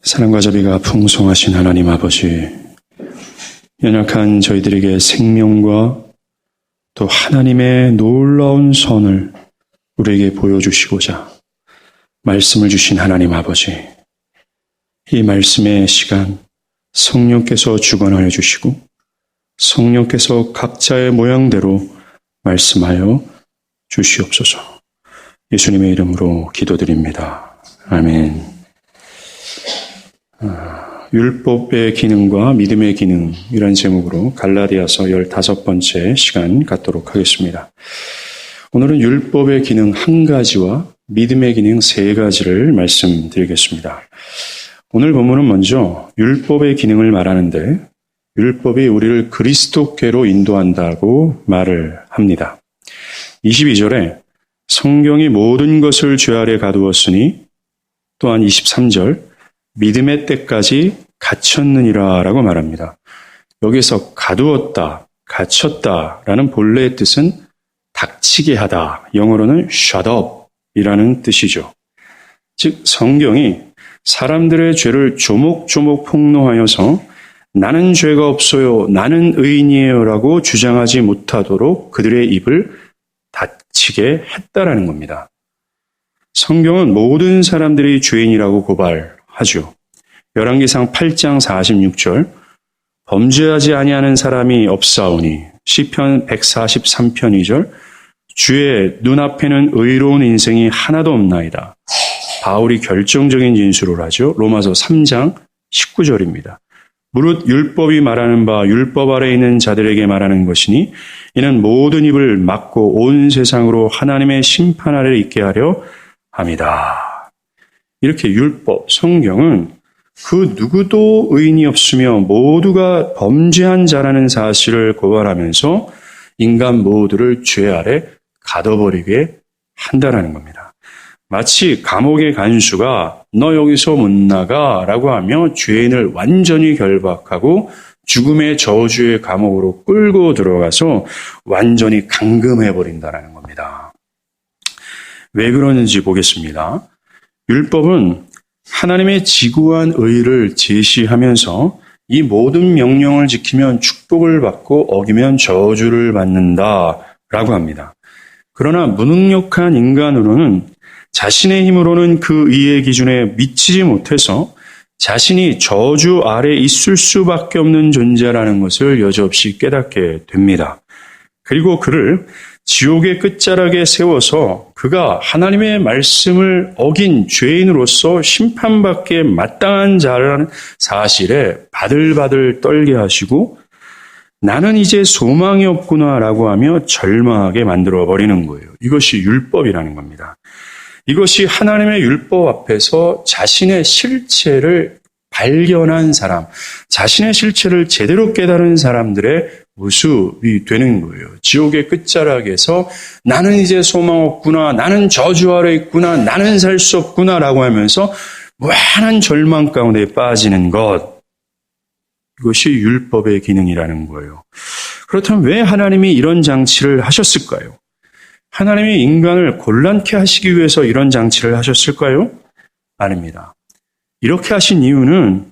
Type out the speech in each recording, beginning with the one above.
사랑과 자비가 풍성하신 하나님 아버지, 연약한 저희들에게 생명과 또 하나님의 놀라운 선을 우리에게 보여주시고자 말씀을 주신 하나님 아버지, 이 말씀의 시간 성령께서 주관하여 주시고 성령께서 각자의 모양대로 말씀하여 주시옵소서. 예수님의 이름으로 기도드립니다. 아멘. 율법의 기능과 믿음의 기능, 이런 제목으로 갈라디아서 15번째 시간 갖도록 하겠습니다. 오늘은 율법의 기능 1가지와 믿음의 기능 3가지를 말씀드리겠습니다. 오늘 본문은 먼저 율법의 기능을 말하는데, 율법이 우리를 그리스도께로 인도한다고 말을 합니다. 22절에 성경이 모든 것을 죄 아래 가두었으니, 또한 23절 믿음의 때까지 갇혔느니라 라고 말합니다. 여기서 가두었다, 갇혔다 라는 본래의 뜻은 닥치게 하다, 영어로는 shut up 이라는 뜻이죠. 즉 성경이 사람들의 죄를 조목조목 폭로하여서 나는 죄가 없어요, 나는 의인이에요 라고 주장하지 못하도록 그들의 입을 닫히게 했다라는 겁니다. 성경은 모든 사람들이 죄인이라고 고발하죠. 열왕기상 8장 46절, 범죄하지 아니하는 사람이 없사오니, 시편 143편 2절, 주의 눈앞에는 의로운 인생이 하나도 없나이다. 바울이 결정적인 진술을 하죠. 로마서 3장 19절입니다. 무릇 율법이 말하는 바 율법 아래 있는 자들에게 말하는 것이니, 이는 모든 입을 막고 온 세상으로 하나님의 심판 아래 있게 하려 합니다. 이렇게 율법, 성경은 그 누구도 의인이 없으며 모두가 범죄한 자라는 사실을 고발하면서 인간 모두를 죄 아래 가둬버리게 한다는 겁니다. 마치 감옥의 간수가 너 여기서 못 나가 라고 하며 죄인을 완전히 결박하고 죽음의 저주의 감옥으로 끌고 들어가서 완전히 감금해버린다는 겁니다. 왜 그러는지 보겠습니다. 율법은 하나님의 지구한 의를 제시하면서 이 모든 명령을 지키면 축복을 받고 어기면 저주를 받는다라고 합니다. 그러나 무능력한 인간으로는 자신의 힘으로는 그 의의 기준에 미치지 못해서 자신이 저주 아래 있을 수밖에 없는 존재라는 것을 여지없이 깨닫게 됩니다. 그리고 그를 지옥의 끝자락에 세워서 그가 하나님의 말씀을 어긴 죄인으로서 심판받기에 마땅한 자라는 사실에 바들바들 떨게 하시고 나는 이제 소망이 없구나라고 하며 절망하게 만들어버리는 거예요. 이것이 율법이라는 겁니다. 이것이 하나님의 율법 앞에서 자신의 실체를 발견한 사람, 자신의 실체를 제대로 깨달은 사람들의 모습이 되는 거예요. 지옥의 끝자락에서 나는 이제 소망 없구나, 나는 저주 아래 있구나, 나는 살 수 없구나 라고 하면서 무한한 절망 가운데 빠지는 것, 이것이 율법의 기능이라는 거예요. 그렇다면 왜 하나님이 이런 장치를 하셨을까요? 하나님이 인간을 곤란케 하시기 위해서 이런 장치를 하셨을까요? 아닙니다. 이렇게 하신 이유는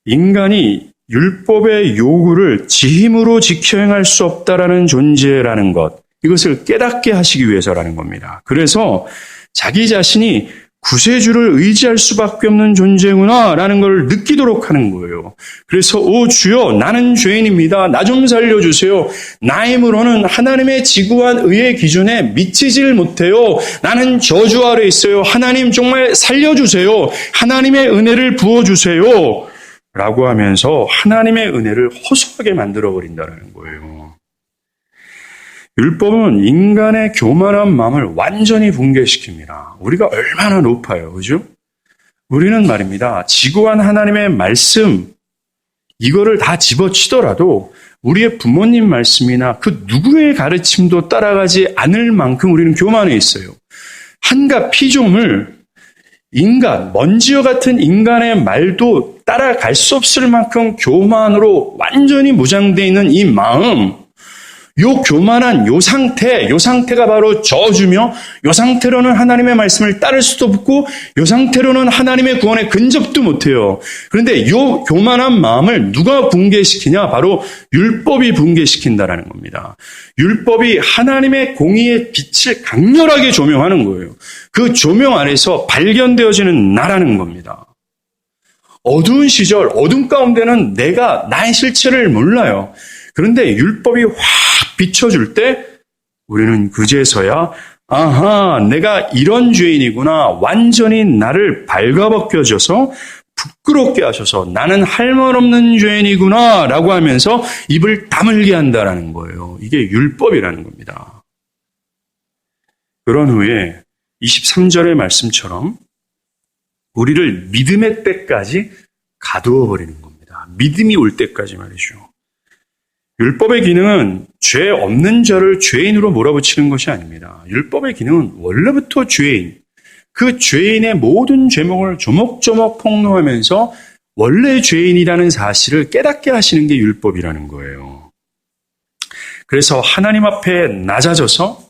인간이 율법의 요구를 지 힘으로 지켜 행할 수 없다라는 존재라는 것, 이것을 깨닫게 하시기 위해서라는 겁니다. 그래서 자기 자신이 구세주를 의지할 수밖에 없는 존재구나라는 걸 느끼도록 하는 거예요. 그래서 오 주여, 나는 죄인입니다. 나 좀 살려주세요. 나의 힘으로는 하나님의 지구한 의의 기준에 미치질 못해요. 나는 저주 아래 있어요. 하나님 정말 살려주세요. 하나님의 은혜를 부어주세요. 라고 하면서 하나님의 은혜를 허술하게 만들어버린다는 거예요. 율법은 인간의 교만한 마음을 완전히 붕괴시킵니다. 우리가 얼마나 높아요, 그죠? 우리는 말입니다, 지구한 하나님의 말씀, 이거를 다 집어치더라도 우리의 부모님 말씀이나 그 누구의 가르침도 따라가지 않을 만큼 우리는 교만해 있어요. 한갓 피조물, 인간, 먼지와 같은 인간의 말도 따라갈 수 없을 만큼 교만으로 완전히 무장되어 있는 이 마음, 요 교만한 요 상태가 바로 저주며, 요 상태로는 하나님의 말씀을 따를 수도 없고, 요 상태로는 하나님의 구원에 근접도 못해요. 그런데 요 교만한 마음을 누가 붕괴시키냐? 바로 율법이 붕괴시킨다라는 겁니다. 율법이 하나님의 공의의 빛을 강렬하게 조명하는 거예요. 그 조명 안에서 발견되어지는 나라는 겁니다. 어두운 시절, 어둠 가운데는 내가 나의 실체를 몰라요. 그런데 율법이 확 비춰줄 때 우리는 그제서야 아하, 내가 이런 죄인이구나. 완전히 나를 발가벗겨져서 부끄럽게 하셔서 나는 할 말 없는 죄인이구나 라고 하면서 입을 다물게 한다라는 거예요. 이게 율법이라는 겁니다. 그런 후에 23절의 말씀처럼 우리를 믿음의 때까지 가두어 버리는 겁니다. 믿음이 올 때까지 말이죠. 율법의 기능은 죄 없는 자를 죄인으로 몰아붙이는 것이 아닙니다. 율법의 기능은 원래부터 죄인, 그 죄인의 모든 죄목을 조목조목 폭로하면서 원래 죄인이라는 사실을 깨닫게 하시는 게 율법이라는 거예요. 그래서 하나님 앞에 낮아져서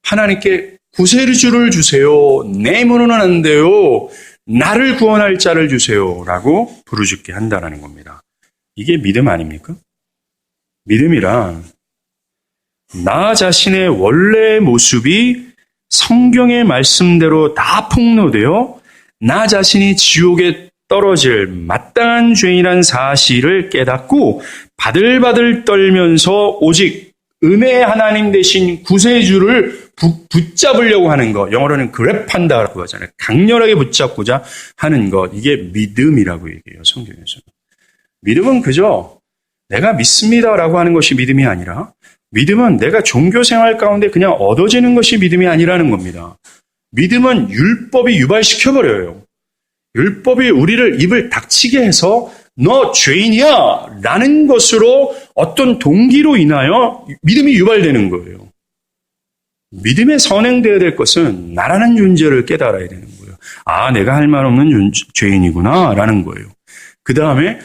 하나님께 구세주를 주세요. 내 문은 안 돼요. 나를 구원할 자를 주세요. 라고 부르짖게 한다는 겁니다. 이게 믿음 아닙니까? 믿음이란 나 자신의 원래의 모습이 성경의 말씀대로 다 폭로되어 나 자신이 지옥에 떨어질 마땅한 죄인이란 사실을 깨닫고 바들바들 떨면서 오직 은혜의 하나님 되신 구세주를 붙잡으려고 하는 것, 영어로는 그랩한다라고 하잖아요. 강렬하게 붙잡고자 하는 것, 이게 믿음이라고 얘기해요, 성경에서. 믿음은 그저 내가 믿습니다라고 하는 것이 믿음이 아니라, 믿음은 내가 종교생활 가운데 그냥 얻어지는 것이 믿음이 아니라는 겁니다. 믿음은 율법이 유발시켜버려요. 율법이 우리를 입을 닥치게 해서 너 죄인이야 라는 것으로 어떤 동기로 인하여 믿음이 유발되는 거예요. 믿음에 선행되어야 될 것은 나라는 존재를 깨달아야 되는 거예요. 아, 내가 할 말 없는 죄인이구나 라는 거예요. 그 다음에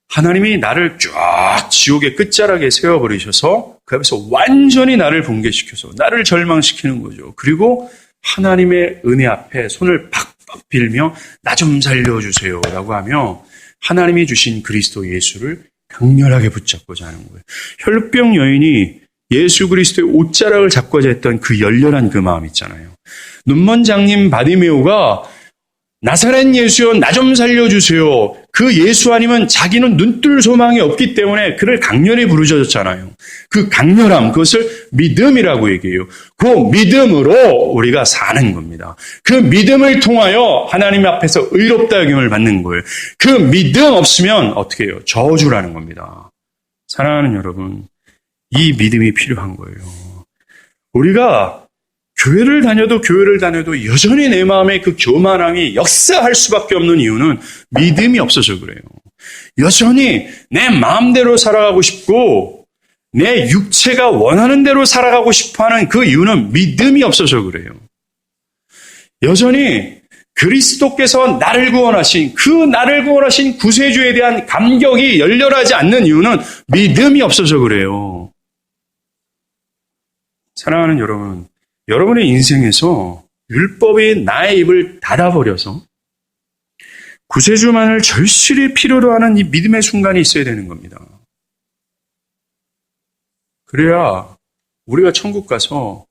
하나님이 나를 쫙 지옥의 끝자락에 세워버리셔서 그 앞에서 완전히 나를 붕괴시켜서 나를 절망시키는 거죠. 그리고 하나님의 은혜 앞에 손을 팍팍 빌며 나 좀 살려주세요 라고 하며 하나님이 주신 그리스도 예수를 강렬하게 붙잡고자 하는 거예요. 혈병 여인이 예수 그리스도의 옷자락을 잡고자 했던 그 열렬한 그 마음 있잖아요. 눈먼 장님 바디메오가 나사렛 예수여 나 좀 살려주세요. 그 예수 아니면 자기는 눈뜰 소망이 없기 때문에 그를 강렬히 부르짖었잖아요. 그 강렬함, 그것을 믿음이라고 얘기해요. 그 믿음으로 우리가 사는 겁니다. 그 믿음을 통하여 하나님 앞에서 의롭다 여김을 받는 거예요. 그 믿음 없으면 어떻게 해요? 저주라는 겁니다. 사랑하는 여러분, 이 믿음이 필요한 거예요. 우리가 교회를 다녀도 여전히 내 마음에 그 교만함이 역사할 수밖에 없는 이유는 믿음이 없어서 그래요. 여전히 내 마음대로 살아가고 싶고 내 육체가 원하는 대로 살아가고 싶어하는 그 이유는 믿음이 없어서 그래요. 여전히 그리스도께서 나를 구원하신 구세주에 대한 감격이 열렬하지 않는 이유는 믿음이 없어서 그래요. 사랑하는 여러분, 여러분의 인생에서 율법이 나의 입을 닫아버려서 구세주만을 절실히 필요로 하는 이 믿음의 순간이 있어야 되는 겁니다. 그래야 우리가 천국 가서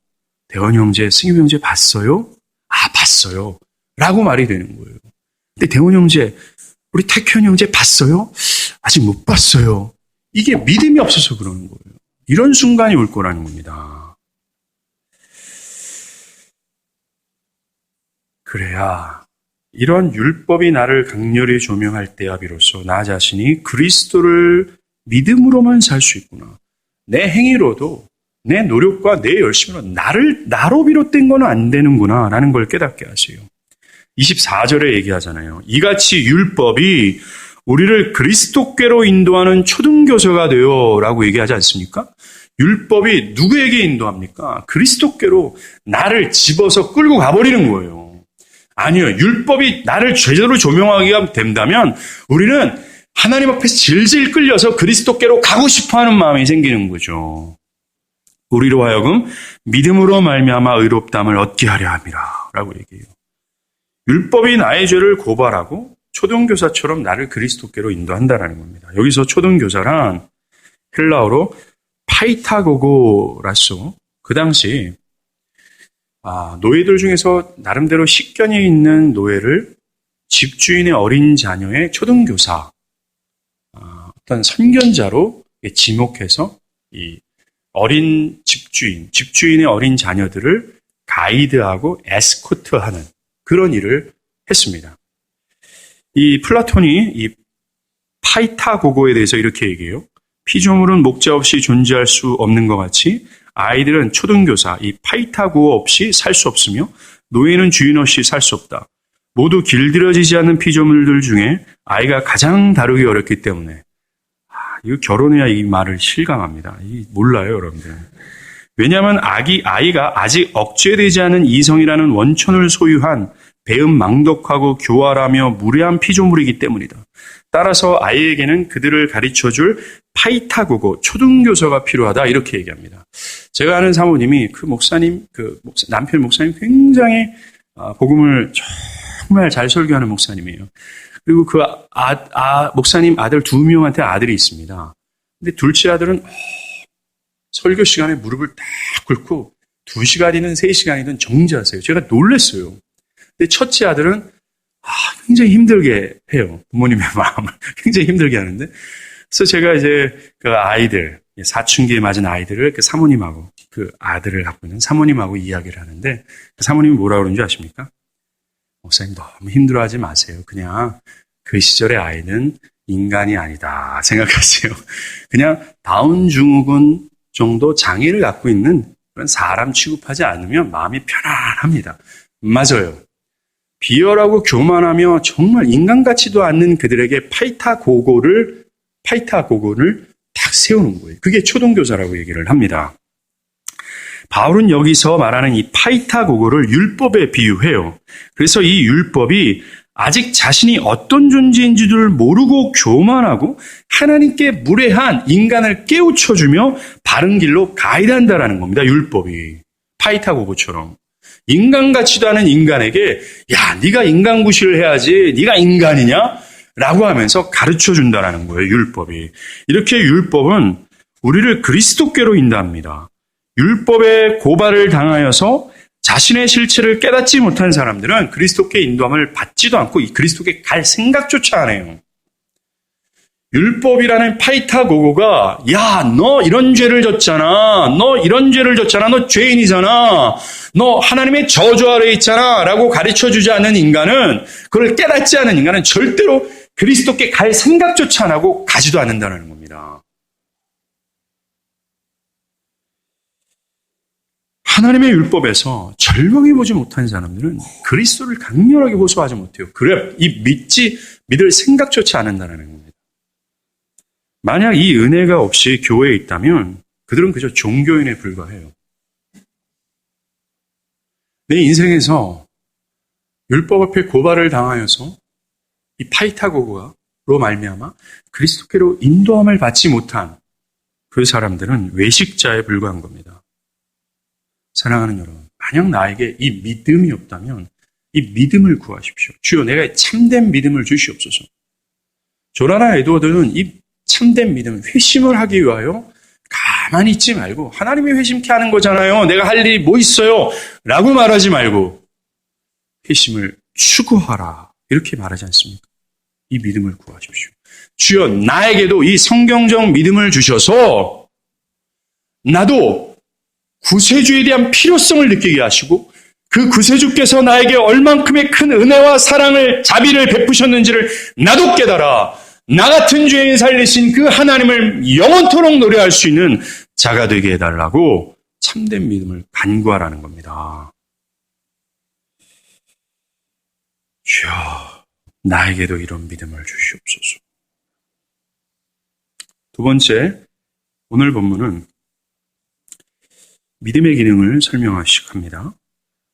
대원 형제, 승엽 형제 봤어요? 아, 봤어요. 라고 말이 되는 거예요. 근데 대원 형제, 우리 태현 형제 봤어요? 아직 못 봤어요. 이게 믿음이 없어서 그러는 거예요. 이런 순간이 올 거라는 겁니다. 그래야 이런 율법이 나를 강렬히 조명할 때야 비로소 나 자신이 그리스도를 믿음으로만 살 수 있구나. 내 행위로도 내 노력과 내 열심으로 나로 비롯된 건 안 되는구나 라는 걸 깨닫게 하세요. 24절에 얘기하잖아요. 이같이 율법이 우리를 그리스도께로 인도하는 초등교사가 되어 라고 얘기하지 않습니까? 율법이 누구에게 인도합니까? 그리스도께로 나를 집어서 끌고 가버리는 거예요. 아니요. 율법이 나를 제대로 조명하게 된다면 우리는 하나님 앞에서 질질 끌려서 그리스도께로 가고 싶어하는 마음이 생기는 거죠. 우리로 하여금 믿음으로 말미암아 의롭다함을 얻게 하려 함이라 라고 얘기해요. 율법이 나의 죄를 고발하고 초등교사처럼 나를 그리스도께로 인도한다라는 겁니다. 여기서 초등교사란 헬라어로 파이타고고라서 그 당시 노예들 중에서 나름대로 식견이 있는 노예를 집주인의 어린 자녀의 초등교사, 어떤 선견자로 지목해서 이 어린 집주인의 어린 자녀들을 가이드하고 에스코트하는 그런 일을 했습니다. 이 플라톤이 이 파이타고고에 대해서 이렇게 얘기해요. 피조물은 목자 없이 존재할 수 없는 것 같이 아이들은 초등교사, 이 파이타고고 없이 살 수 없으며 노예는 주인 없이 살 수 없다. 모두 길들여지지 않는 피조물들 중에 아이가 가장 다루기 어렵기 때문에 이거 결혼해야 이 말을 실감합니다. 몰라요, 여러분들. 왜냐하면 아이가 아직 억제되지 않은 이성이라는 원천을 소유한 배은망덕하고 교활하며 무례한 피조물이기 때문이다. 따라서 아이에게는 그들을 가르쳐줄 파이타고고 초등교사가 필요하다 이렇게 얘기합니다. 제가 아는 사모님이 남편 목사님 굉장히 복음을 정말 잘 설교하는 목사님이에요. 그리고 그 목사님 아들 2명한테 아들이 있습니다. 근데 둘째 아들은 설교 시간에 무릎을 딱 꿇고 2시간이든 3시간이든 정지하세요. 제가 놀랐어요. 근데 첫째 아들은 굉장히 힘들게 해요. 부모님의 마음을 굉장히 힘들게 하는데. 그래서 제가 이제 그 아이들, 사춘기에 맞은 아이들을 그 사모님하고 그 아들을 갖고 있는 사모님하고 이야기를 하는데 그 사모님이 뭐라고 그러는지 아십니까? 목사님 너무 힘들어하지 마세요. 그냥 그 시절의 아이는 인간이 아니다 생각하세요. 그냥 다운 증후군 정도 장애를 갖고 있는 그런 사람 취급하지 않으면 마음이 편안합니다. 맞아요. 비열하고 교만하며 정말 인간 같지도 않는 그들에게 파이타고고를 딱 세우는 거예요. 그게 초등교사라고 얘기를 합니다. 바울은 여기서 말하는 이 파이타고고를 율법에 비유해요. 그래서 이 율법이 아직 자신이 어떤 존재인지를 모르고 교만하고 하나님께 무례한 인간을 깨우쳐주며 바른 길로 가이드한다라는 겁니다. 율법이. 파이타고고처럼. 인간 같지도 않은 인간에게 야, 네가 인간 구실을 해야지. 네가 인간이냐? 라고 하면서 가르쳐준다라는 거예요. 율법이. 이렇게 율법은 우리를 그리스도께로 인도합니다. 율법의 고발을 당하여서 자신의 실체를 깨닫지 못한 사람들은 그리스도께 인도함을 받지도 않고 이 그리스도께 갈 생각조차 안 해요. 율법이라는 파이타고고가 야, 너 이런 죄를 졌잖아. 너 이런 죄를 졌잖아. 너 죄인이잖아. 너 하나님의 저주 아래에 있잖아. 라고 가르쳐주지 않는 인간은, 그걸 깨닫지 않은 인간은 절대로 그리스도께 갈 생각조차 안 하고 가지도 않는다는 겁니다. 하나님의 율법에서 절망해보지 못한 사람들은 그리스도를 강렬하게 호소하지 못해요. 그래, 믿을 생각조차 안 한다는 겁니다. 만약 이 은혜가 없이 교회에 있다면 그들은 그저 종교인에 불과해요. 내 인생에서 율법 앞에 고발을 당하여서 이 파이타고고로 말미암아 그리스도께로 인도함을 받지 못한 그 사람들은 외식자에 불과한 겁니다. 사랑하는 여러분, 만약 나에게 이 믿음이 없다면 이 믿음을 구하십시오. 주여, 내가 참된 믿음을 주시옵소서. 조나나 에드워드는 이 참된 믿음, 회심을 하기 위하여 가만히 있지 말고 하나님이 회심케 하는 거잖아요. 내가 할 일이 뭐 있어요? 라고 말하지 말고 회심을 추구하라. 이렇게 말하지 않습니까? 이 믿음을 구하십시오. 주여, 나에게도 이 성경적 믿음을 주셔서 나도 구세주에 대한 필요성을 느끼게 하시고 그 구세주께서 나에게 얼만큼의 큰 은혜와 사랑을, 자비를 베푸셨는지를 나도 깨달아 나 같은 죄인 살리신 그 하나님을 영원토록 노래할 수 있는 자가 되게 해달라고 참된 믿음을 간구하라는 겁니다. 주여, 나에게도 이런 믿음을 주시옵소서. 두 번째, 오늘 본문은 믿음의 기능을 설명하시합니다.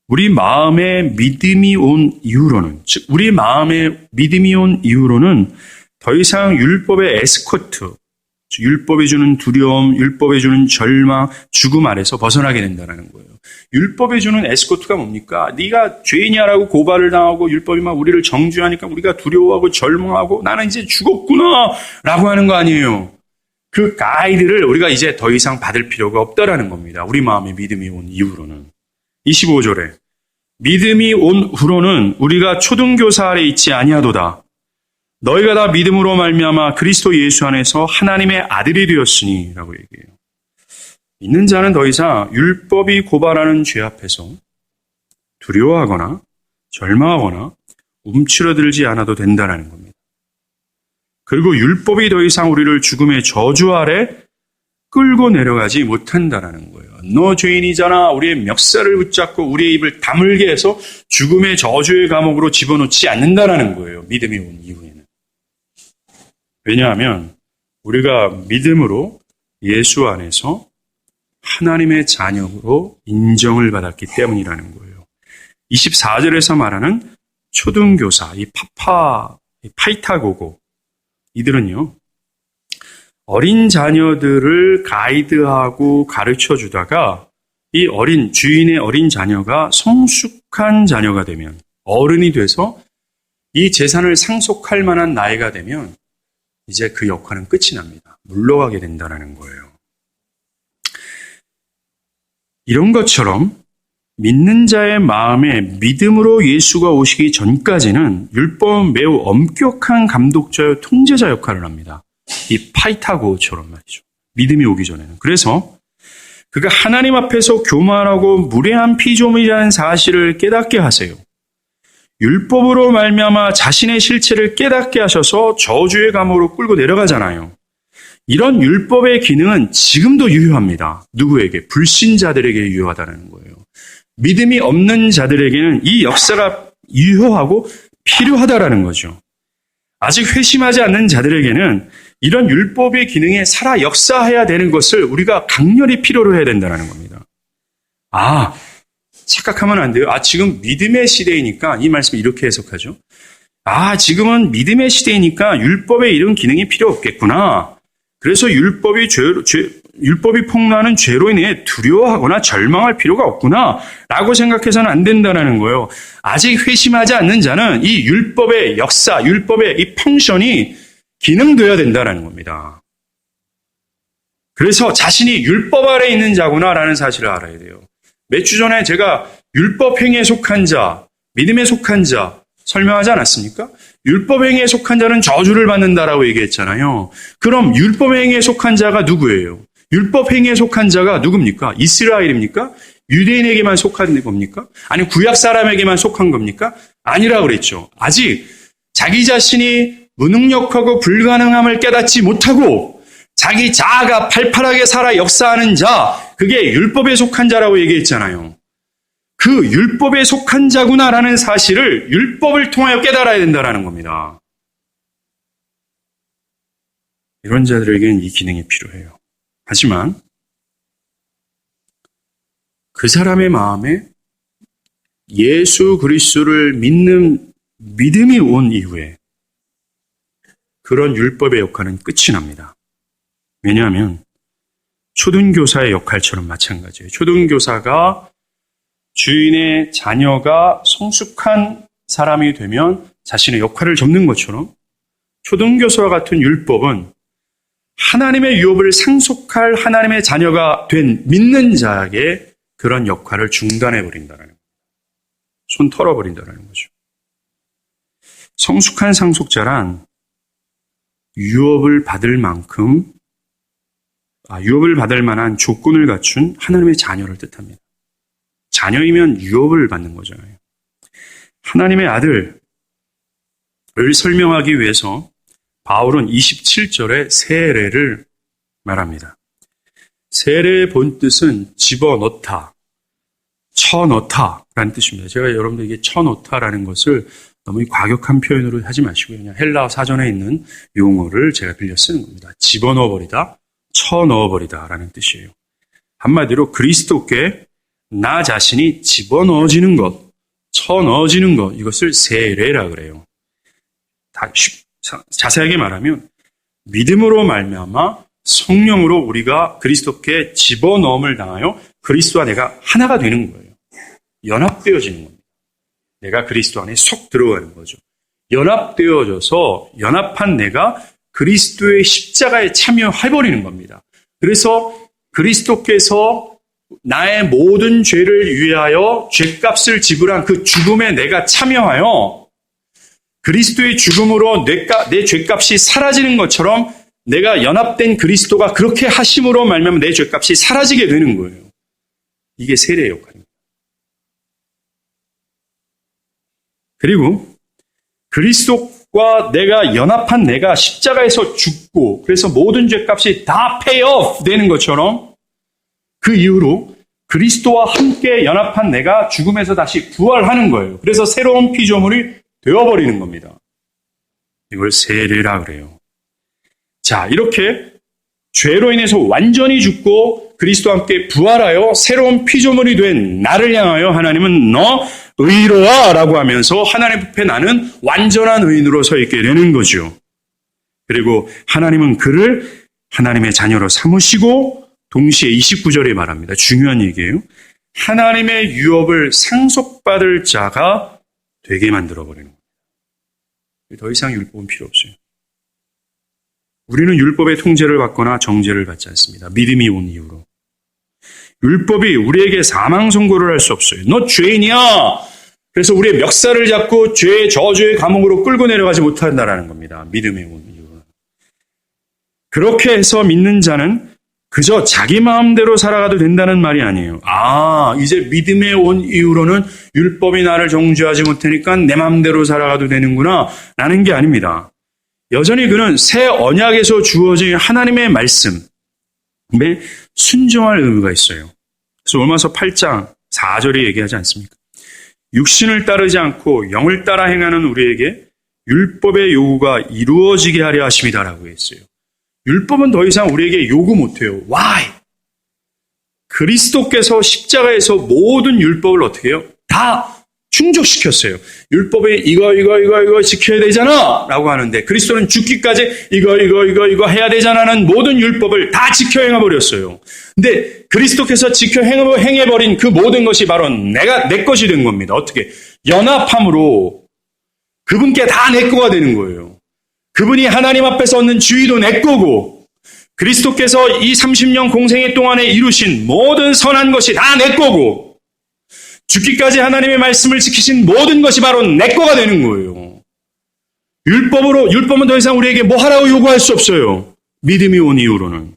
우리 마음에 믿음이 온 이후로는, 즉 우리 마음에 믿음이 온 이후로는 더 이상 율법의 에스코트, 율법이 주는 두려움, 율법이 주는 절망, 죽음 아래서 벗어나게 된다는 거예요. 율법이 주는 에스코트가 뭡니까? 네가 죄인이야라고 고발을 당하고 율법이 막 우리를 정죄하니까 우리가 두려워하고 절망하고 나는 이제 죽었구나 라고 하는 거 아니에요. 그 가이드를 우리가 이제 더 이상 받을 필요가 없다라는 겁니다. 우리 마음에 믿음이 온 이후로는. 25절에 믿음이 온 후로는 우리가 초등교사 아래 있지 아니하도다. 너희가 다 믿음으로 말미암아 그리스도 예수 안에서 하나님의 아들이 되었으니 라고 얘기해요. 믿는 자는 더 이상 율법이 고발하는 죄 앞에서 두려워하거나 절망하거나 움츠러들지 않아도 된다는 겁니다. 그리고 율법이 더 이상 우리를 죽음의 저주 아래 끌고 내려가지 못한다는 거예요. 너 죄인이잖아. 우리의 멱살을 붙잡고 우리의 입을 다물게 해서 죽음의 저주의 감옥으로 집어넣지 않는다는 거예요. 믿음이 온 이후에는. 왜냐하면 우리가 믿음으로 예수 안에서 하나님의 자녀로 인정을 받았기 때문이라는 거예요. 24절에서 말하는 초등교사, 이 파이타고고 이들은요. 어린 자녀들을 가이드하고 가르쳐 주다가 이 주인의 어린 자녀가 성숙한 자녀가 되면 어른이 돼서 이 재산을 상속할 만한 나이가 되면 이제 그 역할은 끝이 납니다. 물러가게 된다는 거예요. 이런 것처럼 믿는 자의 마음에 믿음으로 예수가 오시기 전까지는 율법은 매우 엄격한 감독자요 통제자 역할을 합니다. 이 파이타고처럼 말이죠. 믿음이 오기 전에는. 그래서 그가 하나님 앞에서 교만하고 무례한 피조물이라는 사실을 깨닫게 하세요. 율법으로 말미암아 자신의 실체를 깨닫게 하셔서 저주의 감옥으로 끌고 내려가잖아요. 이런 율법의 기능은 지금도 유효합니다. 누구에게? 불신자들에게 유효하다는 거예요. 믿음이 없는 자들에게는 이 역사가 유효하고 필요하다라는 거죠. 아직 회심하지 않는 자들에게는 이런 율법의 기능에 살아 역사해야 되는 것을 우리가 강렬히 필요로 해야 된다는 겁니다. 착각하면 안 돼요. 지금 믿음의 시대이니까 이 말씀을 이렇게 해석하죠. 지금은 믿음의 시대이니까 율법의 이런 기능이 필요 없겠구나. 그래서 율법이 폭로하는 죄로 인해 두려워하거나 절망할 필요가 없구나 라고 생각해서는 안 된다는 거예요. 아직 회심하지 않는 자는 이 율법의 역사, 율법의 이 펑션이 기능되어야 된다는 겁니다. 그래서 자신이 율법 아래 있는 자구나라는 사실을 알아야 돼요. 몇 주 전에 제가 율법 행위에 속한 자, 믿음에 속한 자 설명하지 않았습니까? 율법 행위에 속한 자는 저주를 받는다라고 얘기했잖아요. 그럼 율법 행위에 속한 자가 누구예요? 율법 행위에 속한 자가 누굽니까? 이스라엘입니까? 유대인에게만 속한 겁니까? 아니 구약 사람에게만 속한 겁니까? 아니라고 그랬죠. 아직 자기 자신이 무능력하고 불가능함을 깨닫지 못하고 자기 자아가 팔팔하게 살아 역사하는 자, 그게 율법에 속한 자라고 얘기했잖아요. 그 율법에 속한 자구나라는 사실을 율법을 통하여 깨달아야 된다는 겁니다. 이런 자들에게는 이 기능이 필요해요. 하지만 그 사람의 마음에 예수 그리스도를 믿는 믿음이 온 이후에 그런 율법의 역할은 끝이 납니다. 왜냐하면 초등교사의 역할처럼 마찬가지예요. 초등교사가 주인의 자녀가 성숙한 사람이 되면 자신의 역할을 접는 것처럼 초등교사와 같은 율법은 하나님의 유업을 상속할 하나님의 자녀가 된 믿는 자에게 그런 역할을 중단해버린다는 거예요. 손 털어버린다는 거죠. 성숙한 상속자란 유업을 받을 만한 조건을 갖춘 하나님의 자녀를 뜻합니다. 자녀이면 유업을 받는 거잖아요. 하나님의 아들을 설명하기 위해서 바울은 27절에 세례를 말합니다. 세례의 본뜻은 집어넣다, 쳐넣다라는 뜻입니다. 제가 여러분들에게 쳐넣다라는 것을 너무 과격한 표현으로 하지 마시고요. 그냥 헬라어 사전에 있는 용어를 제가 빌려 쓰는 겁니다. 집어넣어버리다, 쳐넣어버리다라는 뜻이에요. 한마디로 그리스도께 나 자신이 집어넣어지는 것, 쳐넣어지는 것, 이것을 세례라 그래요. 자세하게 말하면 믿음으로 말미암아 성령으로 우리가 그리스도께 집어넣음을 당하여 그리스도와 내가 하나가 되는 거예요. 연합되어지는 겁니다. 내가 그리스도 안에 속 들어가는 거죠. 연합되어져서 연합한 내가 그리스도의 십자가에 참여해버리는 겁니다. 그래서 그리스도께서 나의 모든 죄를 위하여 죄값을 지불한 그 죽음에 내가 참여하여 그리스도의 죽음으로 내 죄값이 사라지는 것처럼 내가 연합된 그리스도가 그렇게 하심으로 말미암아 내 죄값이 사라지게 되는 거예요. 이게 세례의 역할입니다. 그리고 그리스도와 내가 연합한 내가 십자가에서 죽고 그래서 모든 죄값이 다 페이오프 되는 것처럼 그 이후로 그리스도와 함께 연합한 내가 죽음에서 다시 부활하는 거예요. 그래서 새로운 피조물이 되어버리는 겁니다. 이걸 세례라 그래요. 자, 이렇게 죄로 인해서 완전히 죽고 그리스도와 함께 부활하여 새로운 피조물이 된 나를 향하여 하나님은 너 의로와 라고 하면서 하나님 앞에 나는 완전한 의인으로 서 있게 되는 거죠. 그리고 하나님은 그를 하나님의 자녀로 삼으시고 동시에 29절에 말합니다. 중요한 얘기예요. 하나님의 유업을 상속받을 자가 되게 만들어버리는 겁니다. 더 이상 율법은 필요 없어요. 우리는 율법의 통제를 받거나 정죄를 받지 않습니다. 믿음이 온 이후로. 율법이 우리에게 사망 선고를 할 수 없어요. 너 죄인이야. 그래서 우리의 멱살을 잡고 죄의 저주의 감옥으로 끌고 내려가지 못한다라는 겁니다. 믿음이 온 이후로. 그렇게 해서 믿는 자는 그저 자기 마음대로 살아가도 된다는 말이 아니에요. 이제 믿음에 온 이후로는 율법이 나를 정죄하지 못하니까 내 마음대로 살아가도 되는구나 라는 게 아닙니다. 여전히 그는 새 언약에서 주어진 하나님의 말씀에 순종할 의무가 있어요. 그래서 로마서 8장 4절에 얘기하지 않습니까? 육신을 따르지 않고 영을 따라 행하는 우리에게 율법의 요구가 이루어지게 하려 하심이다라고 했어요. 율법은 더 이상 우리에게 요구 못해요. Why? 그리스도께서 십자가에서 모든 율법을 어떻게 해요? 다 충족시켰어요. 율법에 이거 지켜야 되잖아 라고 하는데 그리스도는 죽기까지 이거 해야 되잖아는 모든 율법을 다 지켜 행해버렸어요. 근데 그리스도께서 지켜 행해버린 그 모든 것이 바로 내 것이 된 겁니다. 어떻게? 연합함으로 그분께 다 내 거가 되는 거예요. 그분이 하나님 앞에서 얻는 지위도 내 거고 그리스도께서 이 30년 공생애 동안에 이루신 모든 선한 것이 다 내 거고 죽기까지 하나님의 말씀을 지키신 모든 것이 바로 내 거가 되는 거예요. 율법은 더 이상 우리에게 뭐 하라고 요구할 수 없어요. 믿음이 온 이후로는.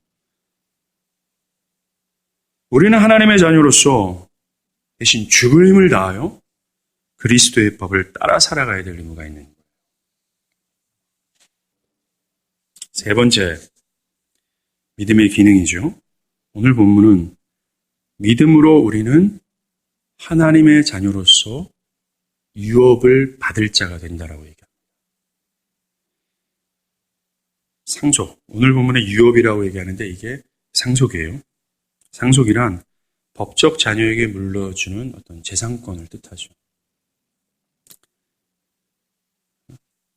우리는 하나님의 자녀로서 대신 죽을 힘을 다하여 그리스도의 법을 따라 살아가야 될 의무가 있는 거예요. 세 번째, 믿음의 기능이죠. 오늘 본문은 믿음으로 우리는 하나님의 자녀로서 유업을 받을 자가 된다라고 얘기합니다. 상속, 오늘 본문의 유업이라고 얘기하는데 이게 상속이에요. 상속이란 법적 자녀에게 물려주는 어떤 재산권을 뜻하죠.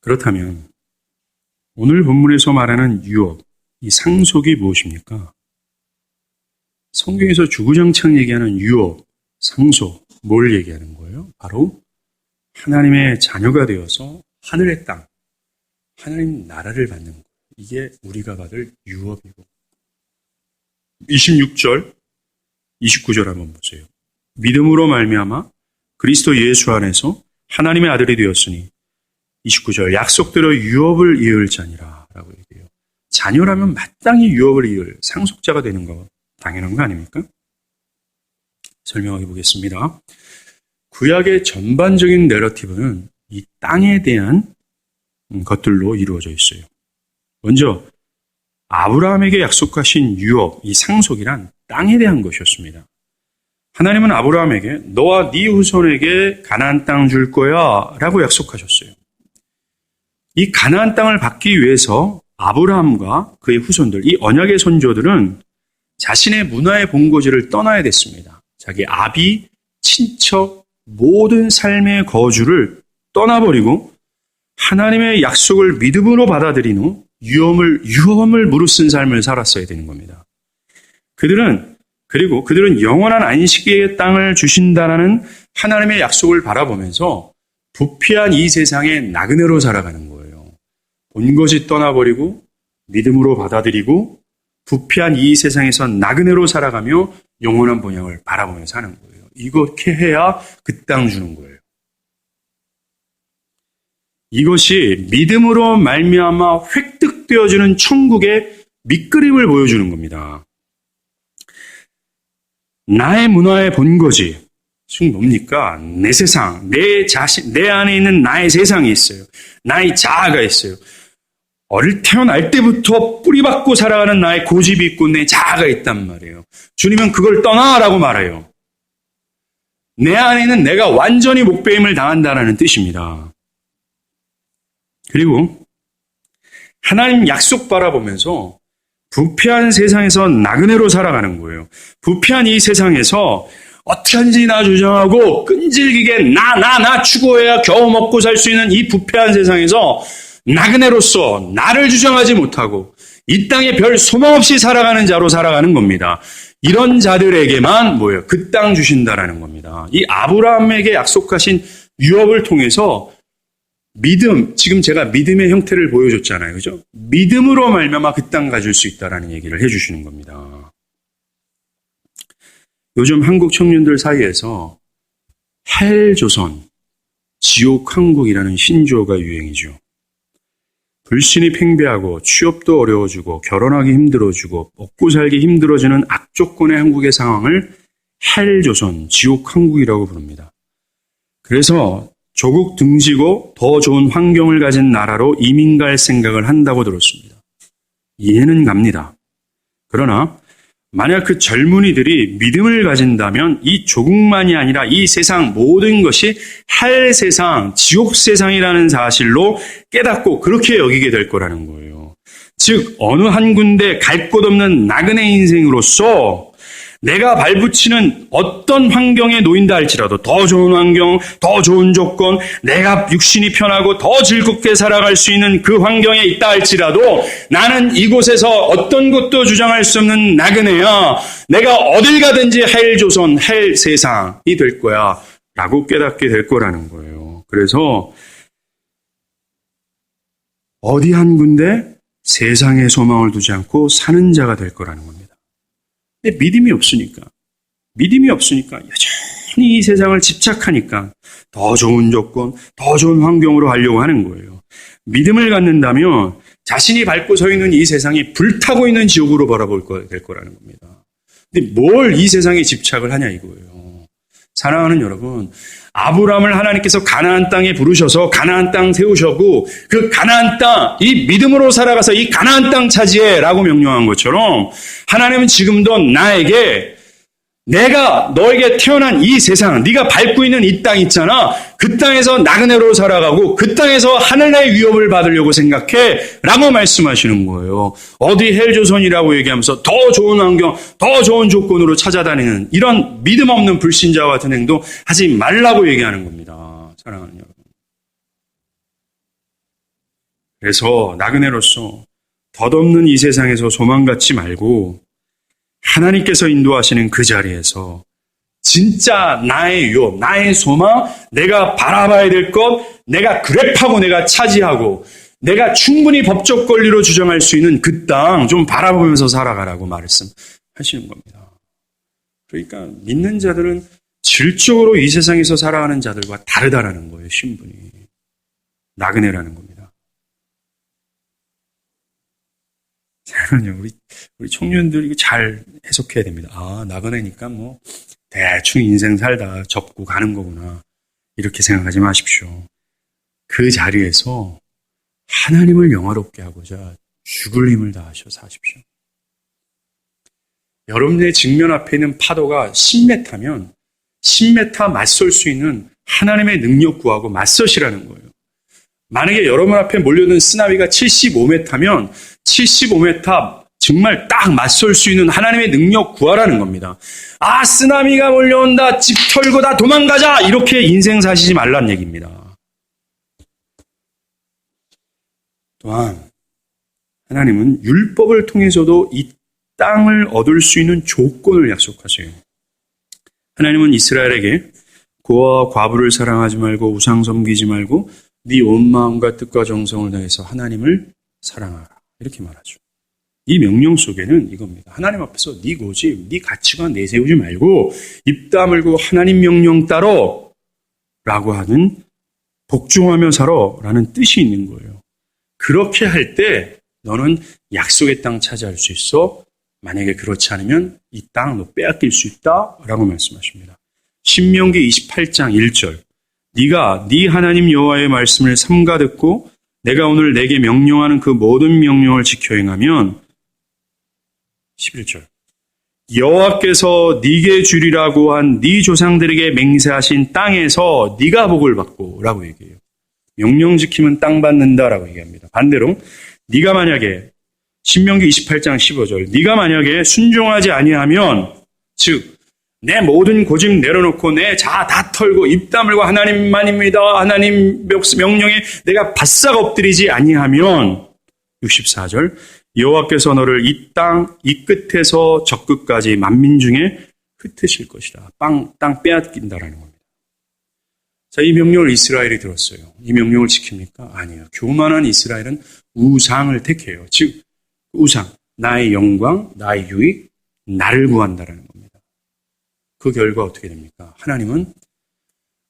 그렇다면 오늘 본문에서 말하는 유업, 이 상속이 무엇입니까? 성경에서 주구장창 얘기하는 유업, 상속, 뭘 얘기하는 거예요? 바로 하나님의 자녀가 되어서 하늘의 땅, 하나님 나라를 받는 거예요. 이게 우리가 받을 유업이고 26절, 29절 한번 보세요. 믿음으로 말미암아 그리스도 예수 안에서 하나님의 아들이 되었으니 29절 약속대로 유업을 이을 자니라 라고 얘기해요. 자녀라면 마땅히 유업을 이을 상속자가 되는 거 당연한 거 아닙니까? 설명해 보겠습니다. 구약의 전반적인 내러티브는 이 땅에 대한 것들로 이루어져 있어요. 먼저 아브라함에게 약속하신 유업, 이 상속이란 땅에 대한 것이었습니다. 하나님은 아브라함에게 너와 네 후손에게 가나안 땅 줄 거야 라고 약속하셨어요. 이 가나안 땅을 받기 위해서 아브라함과 그의 후손들, 이 언약의 선조들은 자신의 문화의 본고지를 떠나야 됐습니다. 자기 아비, 친척, 모든 삶의 거주를 떠나버리고 하나님의 약속을 믿음으로 받아들인 후 유험을 무릅쓴 삶을 살았어야 되는 겁니다. 그들은 영원한 안식의 땅을 주신다라는 하나님의 약속을 바라보면서 부패한 이 세상에 나그네로 살아가는 거예요. 본 것이 떠나버리고 믿음으로 받아들이고 부패한 이 세상에서 나그네로 살아가며 영원한 본향을 바라보면서 사는 거예요. 이렇게 해야 그 땅 주는 거예요. 이것이 믿음으로 말미암아 획득되어지는 천국의 밑그림을 보여주는 겁니다. 나의 문화의 본거지, 즉 뭡니까? 내 세상, 내 안에 있는 나의 세상이 있어요. 나의 자아가 있어요. 태어날 때부터 뿌리박고 살아가는 나의 고집이 있고 내 자아가 있단 말이에요. 주님은 그걸 떠나라고 말해요. 내 안에는 내가 완전히 목배임을 당한다라는 뜻입니다. 그리고 하나님 약속 바라보면서 부패한 세상에서 나그네로 살아가는 거예요. 부패한 이 세상에서 어떻게든지 나 주장하고 끈질기게 나 추구해야 겨우 먹고 살 수 있는 이 부패한 세상에서 나그네로서 나를 주장하지 못하고 이 땅에 별 소망 없이 살아가는 자로 살아가는 겁니다. 이런 자들에게만 그 땅 주신다라는 겁니다. 이 아브라함에게 약속하신 유업을 통해서 지금 제가 믿음의 형태를 보여줬잖아요. 그죠? 믿음으로 말미암아 그 땅 가질 수 있다라는 얘기를 해주시는 겁니다. 요즘 한국 청년들 사이에서 헬조선, 지옥한국이라는 신조어가 유행이죠. 불신이 팽배하고 취업도 어려워지고 결혼하기 힘들어지고 먹고 살기 힘들어지는 악조건의 한국의 상황을 헬조선, 지옥한국이라고 부릅니다. 그래서 조국 등지고 더 좋은 환경을 가진 나라로 이민 갈 생각을 한다고 들었습니다. 이해는 갑니다. 그러나 만약 그 젊은이들이 믿음을 가진다면 이 조국만이 아니라 이 세상 모든 것이 할 세상, 지옥 세상이라는 사실로 깨닫고 그렇게 여기게 될 거라는 거예요. 즉 어느 한 군데 갈 곳 없는 나그네 인생으로서 내가 발붙이는 어떤 환경에 놓인다 할지라도 더 좋은 환경, 더 좋은 조건, 내가 육신이 편하고 더 즐겁게 살아갈 수 있는 그 환경에 있다 할지라도 나는 이곳에서 어떤 것도 주장할 수 없는 나그네야. 내가 어딜 가든지 헬조선, 헬세상이 될 거야 라고 깨닫게 될 거라는 거예요. 그래서 어디 한 군데 세상에 소망을 두지 않고 사는 자가 될 거라는 겁니다. 근데 믿음이 없으니까 여전히 이 세상을 집착하니까 더 좋은 조건, 더 좋은 환경으로 가려고 하는 거예요. 믿음을 갖는다면 자신이 밟고 서 있는 이 세상이 불타고 있는 지옥으로 바라볼 될 거라는 겁니다. 근데 뭘 이 세상에 집착을 하냐 이거예요. 사랑하는 여러분, 아브라함을 하나님께서 가나안 땅에 부르셔서 가나안 땅 세우셨고 그 가나안 땅, 이 믿음으로 살아가서 이 가나안 땅 차지해라고 명령한 것처럼 하나님은 지금도 나에게 내가 너에게 태어난 이 세상, 네가 밟고 있는 이 땅 있잖아. 그 땅에서 나그네로 살아가고 그 땅에서 하늘의 위협을 받으려고 생각해 라고 말씀하시는 거예요. 어디 헬조선이라고 얘기하면서 더 좋은 환경, 더 좋은 조건으로 찾아다니는 이런 믿음 없는 불신자와 같은 행동 하지 말라고 얘기하는 겁니다. 사랑하는 여러분. 그래서 나그네로서 덧없는 이 세상에서 소망 갖지 말고 하나님께서 인도하시는 그 자리에서 진짜 나의 유업, 나의 소망, 내가 바라봐야 될 것, 내가 그랩하고 내가 차지하고 내가 충분히 법적 권리로 주장할 수 있는 그 땅 좀 바라보면서 살아가라고 말씀하시는 겁니다. 그러니까 믿는 자들은 질적으로 이 세상에서 살아가는 자들과 다르다라는 거예요. 신분이. 나그네라는 겁니다. 우리 청년들 이거 잘 해석해야 됩니다. 아, 나그네니까 뭐 대충 인생 살다 접고 가는 거구나. 이렇게 생각하지 마십시오. 그 자리에서 하나님을 영화롭게 하고자 죽을 힘을 다하셔 사십시오. 여러분의 직면 앞에 있는 파도가 10m면 10m 맞설 수 있는 하나님의 능력 구하고 맞서시라는 거예요. 만약에 여러분 앞에 몰려든 쓰나미가 75m면 75m 정말 딱 맞설 수 있는 하나님의 능력 구하라는 겁니다. 아, 쓰나미가 몰려온다. 집 털고 다 도망가자. 이렇게 인생 사시지 말란 얘기입니다. 또한 하나님은 율법을 통해서도 이 땅을 얻을 수 있는 조건을 약속하세요. 하나님은 이스라엘에게 고아와 과부를 사랑하지 말고 우상 섬기지 말고 네 온 마음과 뜻과 정성을 다해서 하나님을 사랑하라. 이렇게 말하죠. 이 명령 속에는 이겁니다. 하나님 앞에서 네 고집, 네 가치관 내세우지 말고 입 다물고 하나님 명령 따러 라고 하는 복종하며 살아라는 뜻이 있는 거예요. 그렇게 할 때 너는 약속의 땅 차지할 수 있어. 만약에 그렇지 않으면 이 땅 너 빼앗길 수 있다라고 말씀하십니다. 신명기 28장 1절 네가 네 하나님 여호와의 말씀을 삼가 듣고 내가 오늘 내게 명령하는 그 모든 명령을 지켜 행하면 11절 여호와께서 네게 주리라고 한 네 조상들에게 맹세하신 땅에서 네가 복을 받고 라고 얘기해요. 명령 지키면 땅 받는다라고 얘기합니다. 반대로 네가 만약에 신명기 28장 15절 네가 만약에 순종하지 아니하면 즉 내 모든 고집 내려놓고 내 자아 다 털고 입 다물고 하나님만입니다. 하나님 명령에 내가 바싹 엎드리지 아니하면 64절 여호와께서 너를 이 땅 이 끝에서 저 끝까지 만민 중에 흩으실 것이다. 땅 빼앗긴다라는 겁니다. 자, 이 명령을 이스라엘이 들었어요. 이 명령을 지킵니까? 아니에요. 교만한 이스라엘은 우상을 택해요. 즉 우상, 나의 영광, 나의 유익, 나를 구한다라는 겁니다. 그 결과 어떻게 됩니까? 하나님은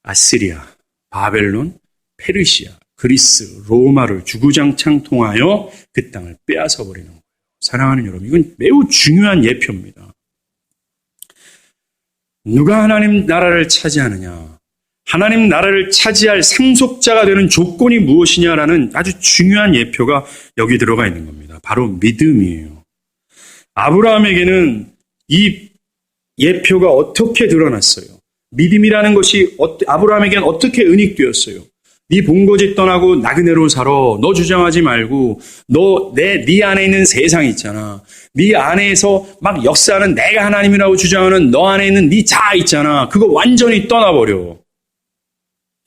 아시리아, 바벨론, 페르시아, 그리스, 로마를 주구장창 통하여 그 땅을 빼앗아 버리는 거예요. 사랑하는 여러분, 이건 매우 중요한 예표입니다. 누가 하나님 나라를 차지하느냐? 하나님 나라를 차지할 상속자가 되는 조건이 무엇이냐라는 아주 중요한 예표가 여기 들어가 있는 겁니다. 바로 믿음이에요. 아브라함에게는 이 예표가 어떻게 드러났어요? 믿음이라는 것이 아브라함에게는 어떻게 은닉되었어요? 네 본거지 떠나고 나그네로 살아. 너 주장하지 말고 네 안에 있는 세상 있잖아. 네 안에서 막 역사하는 내가 하나님이라고 주장하는 너 안에 있는 네 자아 있잖아. 그거 완전히 떠나버려.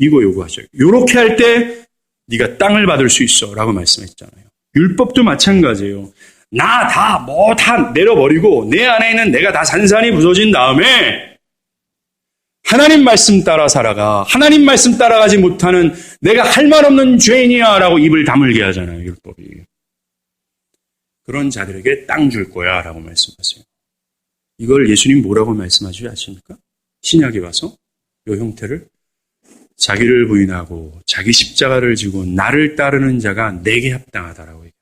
이거 요구하죠. 요렇게 할 때 네가 땅을 받을 수 있어 라고 말씀했잖아요. 율법도 마찬가지예요. 나 다 내려버리고 내 안에 있는 내가 다 산산이 부서진 다음에 하나님 말씀 따라 살아가. 하나님 말씀 따라가지 못하는 내가 할 말 없는 죄인이야 라고 입을 다물게 하잖아요. 율법이. 그런 자들에게 땅 줄 거야 라고 말씀하세요. 이걸 예수님 뭐라고 말씀하시지 아십니까? 신약에 와서 이 형태를 자기를 부인하고 자기 십자가를 지고 나를 따르는 자가 내게 합당하다라고 얘기합니다.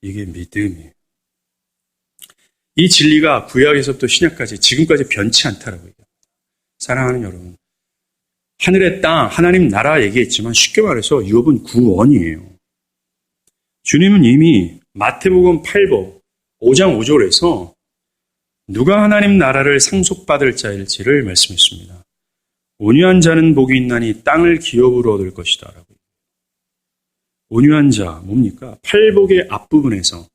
이게 믿음이에요. 이 진리가 구약에서부터 신약까지 지금까지 변치 않다라고 얘기합니다. 사랑하는 여러분, 하늘의 땅, 하나님 나라 얘기했지만 쉽게 말해서 욥은 구원이에요. 주님은 이미 마태복음 8복 5장 5절에서 누가 하나님 나라를 상속받을 자일지를 말씀했습니다. 온유한 자는 복이 있나니 땅을 기업으로 얻을 것이다 라고. 온유한 자 뭡니까? 팔복의 앞부분에서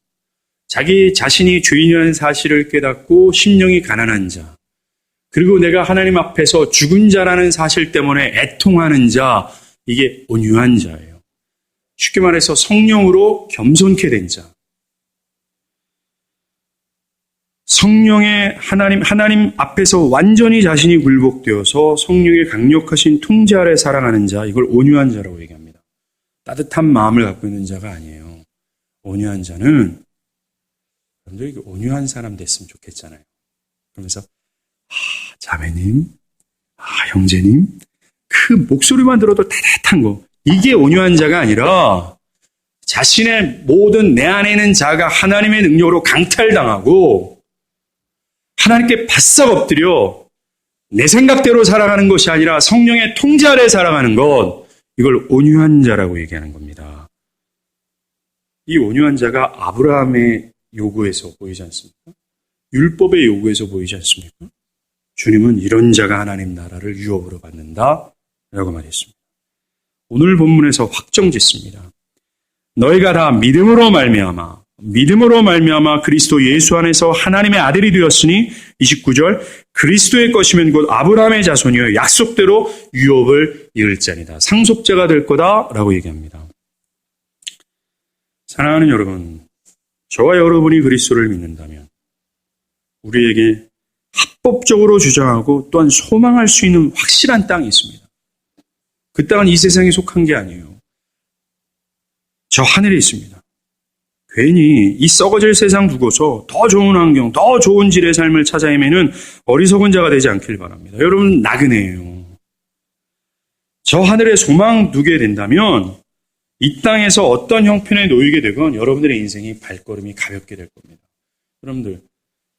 자기 자신이 죄인이라는 사실을 깨닫고 심령이 가난한 자, 그리고 내가 하나님 앞에서 죽은 자라는 사실 때문에 애통하는 자, 이게 온유한 자예요. 쉽게 말해서 성령으로 겸손케 된 자. 성령의 하나님 앞에서 완전히 자신이 굴복되어서 성령의 강력하신 통제 아래 살아가는 자, 이걸 온유한 자라고 얘기합니다. 따뜻한 마음을 갖고 있는 자가 아니에요. 온유한 자는 여러분들 온유한 사람 됐으면 좋겠잖아요. 그러면서 자매님, 형제님, 그 목소리만 들어도 따뜻한 거, 이게 온유한 자가 아니라 자신의 모든 내 안에 있는 자가 하나님의 능력으로 강탈당하고 하나님께 바싹 엎드려 내 생각대로 살아가는 것이 아니라 성령의 통제 아래 살아가는 것, 이걸 온유한 자라고 얘기하는 겁니다. 이 온유한 자가 아브라함의 요구에서 보이지 않습니까? 율법의 요구에서 보이지 않습니까? 주님은 이런 자가 하나님 나라를 유업으로 받는다 라고 말했습니다. 오늘 본문에서 확정 짓습니다. 너희가 다 믿음으로 말미암아 그리스도 예수 안에서 하나님의 아들이 되었으니 29절 그리스도의 것이면 곧 아브라함의 자손이여 약속대로 유업을 이을 자니라. 상속자가 될 거다라고 얘기합니다. 사랑하는 여러분, 저와 여러분이 그리스도를 믿는다면 우리에게 합법적으로 주장하고 또한 소망할 수 있는 확실한 땅이 있습니다. 그 땅은 이 세상에 속한 게 아니에요. 저 하늘에 있습니다. 괜히 이 썩어질 세상 두고서 더 좋은 환경, 더 좋은 질의 삶을 찾아 헤매는 어리석은 자가 되지 않길 바랍니다. 여러분, 나그네예요. 저 하늘에 소망 두게 된다면 이 땅에서 어떤 형편에 놓이게 되건 여러분들의 인생이 발걸음이 가볍게 될 겁니다. 여러분들,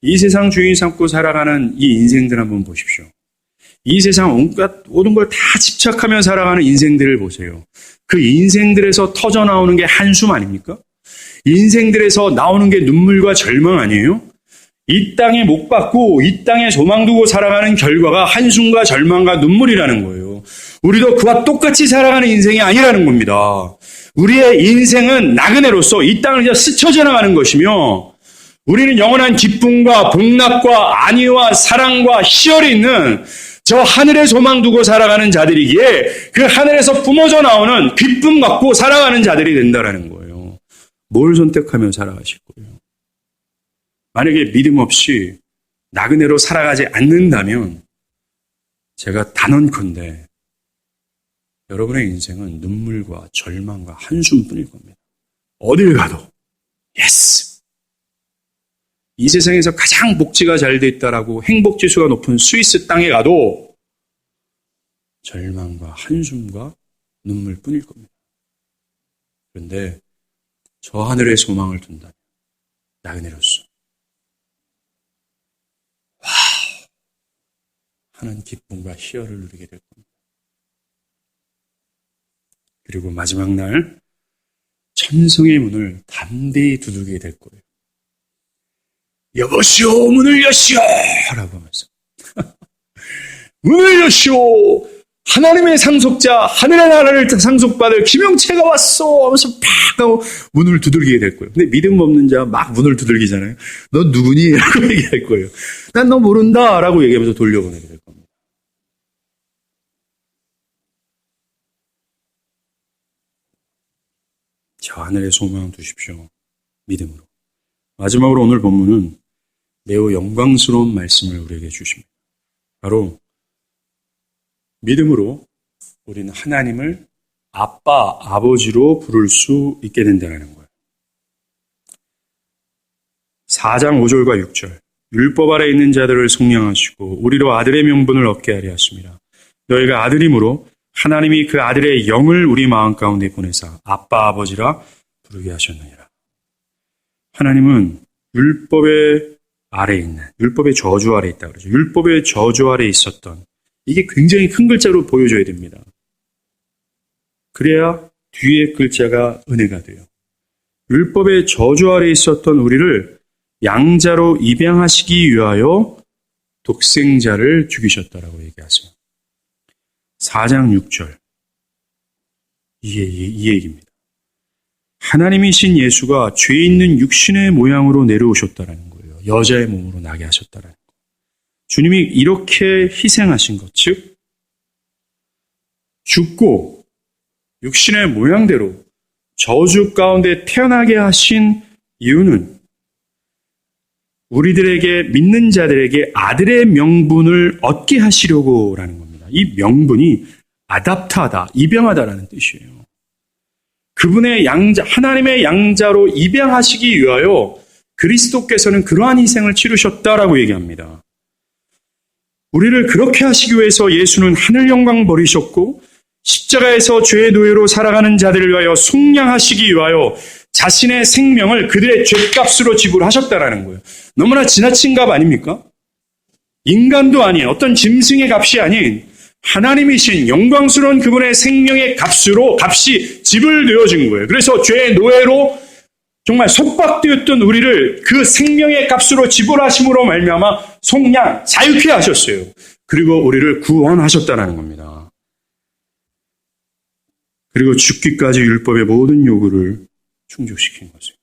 이 세상 주인 삼고 살아가는 이 인생들 한번 보십시오. 이 세상 온갖 모든 걸 다 집착하며 살아가는 인생들을 보세요. 그 인생들에서 터져나오는 게 한숨 아닙니까? 인생들에서 나오는 게 눈물과 절망 아니에요? 이 땅에 못 박고 이 땅에 소망 두고 살아가는 결과가 한숨과 절망과 눈물이라는 거예요. 우리도 그와 똑같이 살아가는 인생이 아니라는 겁니다. 우리의 인생은 나그네로서 이 땅을 그냥 스쳐져 나가는 것이며 우리는 영원한 기쁨과 복락과 안위와 사랑과 희열이 있는 저 하늘에 소망 두고 살아가는 자들이기에 그 하늘에서 뿜어져 나오는 기쁨 갖고 살아가는 자들이 된다라는 거예요. 뭘 선택하며 살아가실 거예요? 만약에 믿음 없이 나그네로 살아가지 않는다면 제가 단언컨대 여러분의 인생은 눈물과 절망과 한숨뿐일 겁니다. 어딜 가도 예스! 이 세상에서 가장 복지가 잘 돼 있다라고 행복지수가 높은 스위스 땅에 가도 절망과 한숨과 눈물뿐일 겁니다. 그런데 저 하늘에 소망을 둔다면 나그네로서 하는 기쁨과 희열을 누리게 될 겁니다. 그리고 마지막 날 천성의 문을 담대히 두들기게 될 거예요. 여보시오, 문을 여시오! 라고 하면서 문을 여시오! 하나님의 상속자, 하늘의 나라를 상속받을 김영채가 왔어! 하면서 팍 하고 문을 두들기게 될 거예요. 근데 믿음 없는 자 막 문을 두들기잖아요. 너 누구니? 라고 얘기할 거예요. 난 너 모른다! 라고 얘기하면서 돌려보내게 될 겁니다. 저 하늘에 소망 두십시오. 믿음으로. 마지막으로 오늘 본문은 매우 영광스러운 말씀을 우리에게 주십니다. 바로 믿음으로 우리는 하나님을 아빠, 아버지로 부를 수 있게 된다는 거예요. 4장 5절과 6절 율법 아래 있는 자들을 속량하시고 우리로 아들의 명분을 얻게 하려 하십니다. 너희가 아들이므로 하나님이 그 아들의 영을 우리 마음 가운데 보내사 아빠, 아버지라 부르게 하셨느니라. 하나님은 율법의 아래에 있는, 율법의 저주 아래에 있다 그러죠. 율법의 저주 아래에 있었던, 이게 굉장히 큰 글자로 보여줘야 됩니다. 그래야 뒤에 글자가 은혜가 돼요. 율법의 저주 아래에 있었던 우리를 양자로 입양하시기 위하여 독생자를 죽이셨다라고 얘기하세요. 4장 6절. 이 얘기입니다. 하나님이신 예수가 죄 있는 육신의 모양으로 내려오셨다라는 거예요. 여자의 몸으로 나게 하셨다라는 거예요. 주님이 이렇게 희생하신 것, 즉 죽고 육신의 모양대로 저주 가운데 태어나게 하신 이유는 우리들에게, 믿는 자들에게 아들의 명분을 얻게 하시려고라는 겁니다. 이 명분이 아답타하다, 입양하다라는 뜻이에요. 그분의 양자, 하나님의 양자로 입양하시기 위하여 그리스도께서는 그러한 희생을 치르셨다라고 얘기합니다. 우리를 그렇게 하시기 위해서 예수는 하늘 영광 버리셨고 십자가에서 죄의 노예로 살아가는 자들을 위하여 속량하시기 위하여 자신의 생명을 그들의 죗값으로 지불하셨다라는 거예요. 너무나 지나친 값 아닙니까? 인간도 아닌 어떤 짐승의 값이 아닌 하나님이신 영광스러운 그분의 생명의 값이 지불되어진 거예요. 그래서 죄의 노예로 정말 속박되었던 우리를 그 생명의 값으로 지불하심으로 말미암아 속량, 자유케 하셨어요. 그리고 우리를 구원하셨다는 겁니다. 그리고 죽기까지 율법의 모든 요구를 충족시킨 것이에요.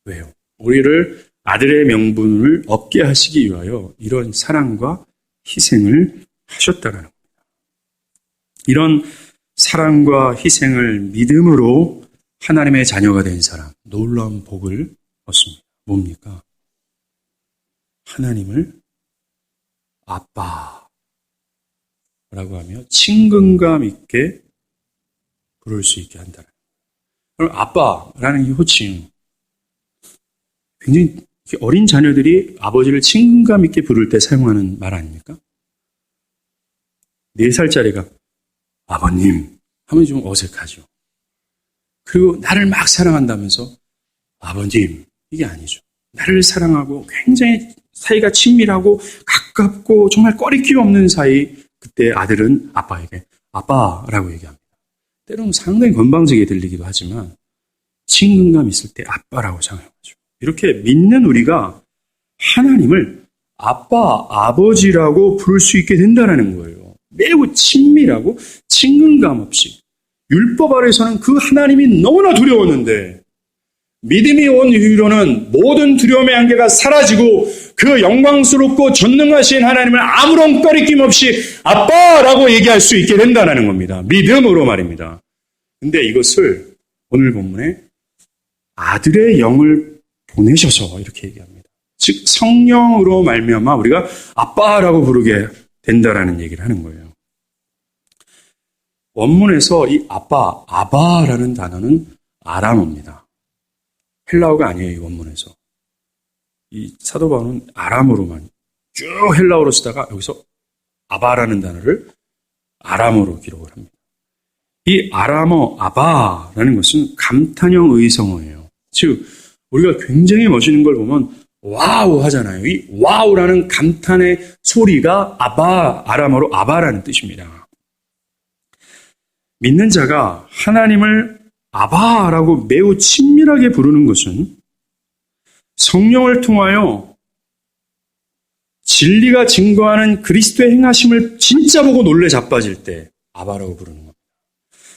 왜요? 우리를 아들의 명분을 얻게 하시기 위하여 이런 사랑과 희생을 하셨다는 겁니다. 이런 사랑과 희생을 믿음으로 하나님의 자녀가 된 사람, 놀라운 복을 얻습니다. 뭡니까? 하나님을 아빠라고 하며 친근감 있게 부를 수 있게 한다는 거예요. 그럼 아빠라는 이 호칭, 굉장히 어린 자녀들이 아버지를 친근감 있게 부를 때 사용하는 말 아닙니까? 4살짜리가 아버님 하면 좀 어색하죠. 그리고 나를 막 사랑한다면서 아버님, 이게 아니죠. 나를 사랑하고 굉장히 사이가 친밀하고 가깝고 정말 꺼리낌 없는 사이, 그때 아들은 아빠에게 아빠라고 얘기합니다. 때로는 상당히 건방지게 들리기도 하지만 친근감 있을 때 아빠라고 사용하죠. 이렇게 믿는 우리가 하나님을 아빠, 아버지라고 부를 수 있게 된다는 거예요. 매우 친밀하고 친근감 없이. 율법 아래서는 그 하나님이 너무나 두려웠는데 믿음이 온 이후로는 모든 두려움의 한계가 사라지고 그 영광스럽고 전능하신 하나님을 아무런 꺼리낌 없이 아빠라고 얘기할 수 있게 된다는 겁니다. 믿음으로 말입니다. 근데 이것을 오늘 본문에 아들의 영을 보내셔서 이렇게 얘기합니다. 즉 성령으로 말미암아 우리가 아빠라고 부르게 된다라는 얘기를 하는 거예요. 원문에서 이 아빠, 아바라는 단어는 아람어입니다. 헬라어가 아니에요, 이 원문에서. 이 사도 바울은 아람어로만 쭉 헬라어로 쓰다가 여기서 아바라는 단어를 아람어로 기록을 합니다. 이 아람어 아바라는 것은 감탄형 의성어예요. 즉 우리가 굉장히 멋있는 걸 보면 와우 하잖아요. 이 와우라는 감탄의 소리가 아바, 아람어로 아바라는 뜻입니다. 믿는 자가 하나님을 아바라고 매우 친밀하게 부르는 것은 성령을 통하여 진리가 증거하는 그리스도의 행하심을 진짜 보고 놀래 자빠질 때 아바라고 부르는 겁니다.